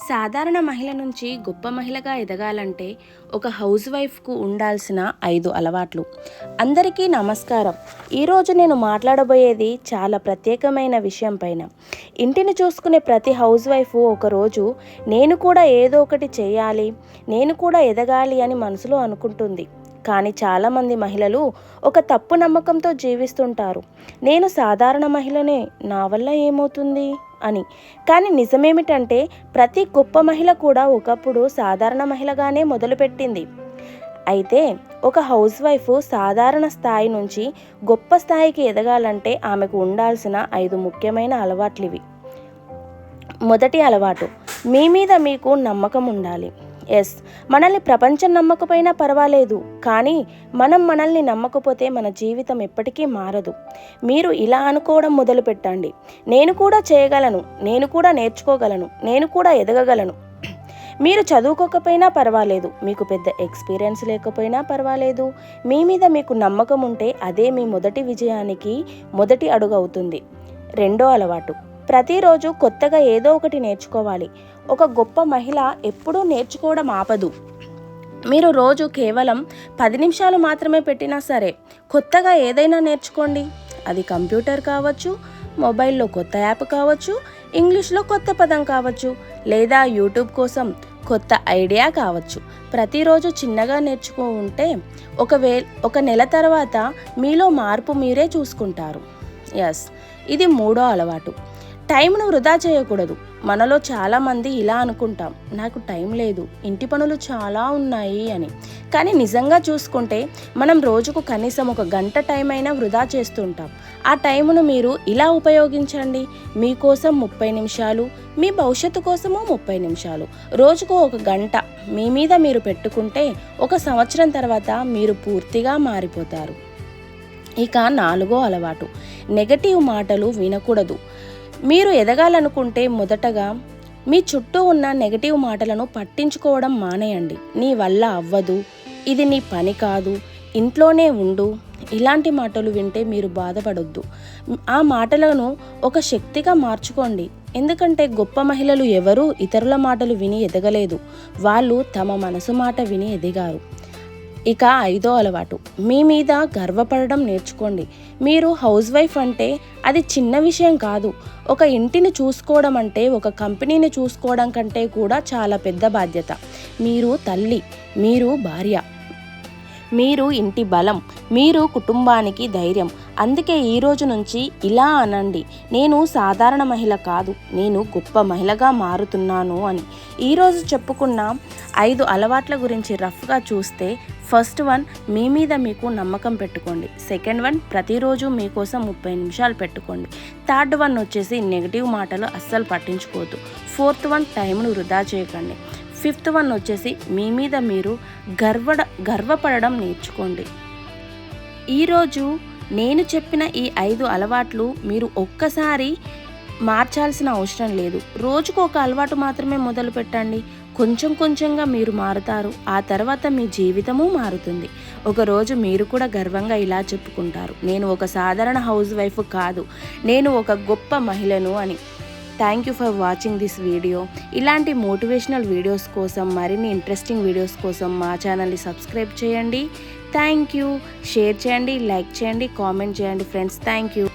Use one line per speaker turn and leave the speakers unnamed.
సాధారణ మహిళ నుంచి గొప్ప మహిళగా ఎదగాలంటే ఒక హౌస్ వైఫ్కు ఉండాల్సిన 5 అలవాట్లు. అందరికీ నమస్కారం. ఈరోజు నేను మాట్లాడబోయేది చాలా ప్రత్యేకమైన విషయం పైన. ఇంటిని చూసుకునే ప్రతి హౌస్ వైఫ్ ఒకరోజు నేను కూడా ఏదో ఒకటి చేయాలి, నేను కూడా ఎదగాలి అని మనసులో అనుకుంటుంది. కానీ చాలామంది మహిళలు ఒక తప్పు నమ్మకంతో జీవిస్తుంటారు. నేను సాధారణ మహిళనే, నా వల్ల ఏమవుతుంది అని. కానీ నిజమేమిటంటే ప్రతి గొప్ప మహిళ కూడా ఒకప్పుడు సాధారణ మహిళగానే మొదలుపెట్టింది. అయితే ఒక హౌస్ వైఫ్ సాధారణ స్థాయి నుంచి గొప్ప స్థాయికి ఎదగాలంటే ఆమెకు ఉండాల్సిన 5 ముఖ్యమైన అలవాట్లు ఇవి. మొదటి అలవాటు, మీ మీద మీకు నమ్మకం ఉండాలి. మనల్ని ప్రపంచం నమ్మకపోయినా పర్వాలేదు, కానీ మనం మనల్ని నమ్మకపోతే మన జీవితం ఎప్పటికీ మారదు. మీరు ఇలా అనుకోవడం మొదలు పెట్టండి, నేను కూడా చేయగలను, నేను కూడా నేర్చుకోగలను, నేను కూడా ఎదగగలను. మీరు చదువుకోకపోయినా పర్వాలేదు, మీకు పెద్ద ఎక్స్పీరియన్స్ లేకపోయినా పర్వాలేదు, మీ మీద మీకు నమ్మకం ఉంటే అదే మీ మొదటి విజయానికి మొదటి అడుగు అవుతుంది. రెండో అలవాటు, ప్రతిరోజు కొత్తగా ఏదో ఒకటి నేర్చుకోవాలి. ఒక గొప్ప మహిళ ఎప్పుడూ నేర్చుకోవడం ఆపదు. మీరు రోజు కేవలం 10 నిమిషాలు మాత్రమే పెట్టినా సరే కొత్తగా ఏదైనా నేర్చుకోండి. అది కంప్యూటర్ కావచ్చు, మొబైల్లో కొత్త యాప్ కావచ్చు, ఇంగ్లీష్లో కొత్త పదం కావచ్చు, లేదా యూట్యూబ్ కోసం కొత్త ఐడియా కావచ్చు. ప్రతిరోజు చిన్నగా నేర్చుకుంటే ఒక నెల తర్వాత మీలో మార్పు మీరే చూసుకుంటారు. ఇది మూడో అలవాటు, టైంను వృధా చేయకూడదు. మనలో చాలామంది ఇలా అనుకుంటాం, నాకు టైం లేదు, ఇంటి పనులు చాలా ఉన్నాయి అని. కానీ నిజంగా చూసుకుంటే మనం రోజుకు కనీసం 1 గంట టైం అయినా వృధా చేస్తుంటాం. ఆ టైంను మీరు ఇలా ఉపయోగించండి. మీకోసం 30 నిమిషాలు, మీ భవిష్యత్తు కోసము 30 నిమిషాలు, రోజుకు 1 గంట మీ మీద మీరు పెట్టుకుంటే 1 సంవత్సరం తర్వాత మీరు పూర్తిగా మారిపోతారు. ఇక 4వ అలవాటు, నెగటివ్ మాటలు వినకూడదు. మీరు ఎదగాలనుకుంటే మొదటగా మీ చుట్టూ ఉన్న నెగటివ్ మాటలను పట్టించుకోవడం మానేయండి. నీ వల్ల అవ్వదు, ఇది నీ పని కాదు, ఇంట్లోనే ఉండు, ఇలాంటి మాటలు వింటే మీరు బాధపడొద్దు. ఆ మాటలను ఒక శక్తిగా మార్చుకోండి. ఎందుకంటే గొప్ప మహిళలు ఎవరూ ఇతరుల మాటలు విని ఎదగలేదు, వాళ్ళు తమ మనసు మాట విని ఎదిగారు. ఇక 5వ అలవాటు, మీ మీద గర్వపడడం నేర్చుకోండి. మీరు హౌస్ వైఫ్ అంటే అది చిన్న విషయం కాదు. ఒక ఇంటిని చూసుకోవడం అంటే ఒక కంపెనీని చూసుకోవడం కంటే కూడా చాలా పెద్ద బాధ్యత. మీరు తల్లి, మీరు భార్య, మీరు ఇంటి బలం, మీరు కుటుంబానికి ధైర్యం. అందుకే ఈ రోజు నుంచి ఇలా అనండి, నేను సాధారణ మహిళ కాదు, నేను గొప్ప మహిళగా మారుతున్నాను అని. ఈరోజు చెప్పుకున్న 5 అలవాట్ల గురించి రఫ్గా చూస్తే, ఫస్ట్ వన్, మీ మీద మీకు నమ్మకం పెట్టుకోండి. సెకండ్ వన్, ప్రతిరోజు మీకోసం 30 నిమిషాలు పెట్టుకోండి. థర్డ్ వన్ వచ్చేసి నెగిటివ్ మాటలు అస్సలు పట్టించుకోవద్దు. ఫోర్త్ వన్, టైంను వృధా చేయకండి. ఫిఫ్త్ వన్ వచ్చేసి మీ మీద మీరు గర్వపడడం నేర్చుకోండి. ఈరోజు నేను చెప్పిన ఈ 5 అలవాట్లు మీరు ఒక్కసారి మార్చాల్సిన అవసరం లేదు. రోజుకు 1 అలవాటు మాత్రమే మొదలు పెట్టండి. కొంచెం కొంచెంగా మీరు మారుతారు. ఆ తర్వాత మీ జీవితము మారుతుంది. ఒకరోజు మీరు కూడా గర్వంగా ఇలా చెప్పుకుంటారు, నేను ఒక సాధారణ హౌస్ వైఫ్ కాదు, నేను ఒక గొప్ప మహిళను అని. Thank you for watching this video. ఇలాంటి మోటివేషనల్ వీడియోస్ కోసం, మరిన్ని ఇంట్రెస్టింగ్ వీడియోస్ కోసం మా ఛానల్ని సబ్స్క్రైబ్ చేయండి. Thank you. షేర్ చేయండి, లైక్ చేయండి, కామెంట్ చేయండి ఫ్రెండ్స్. Thank you.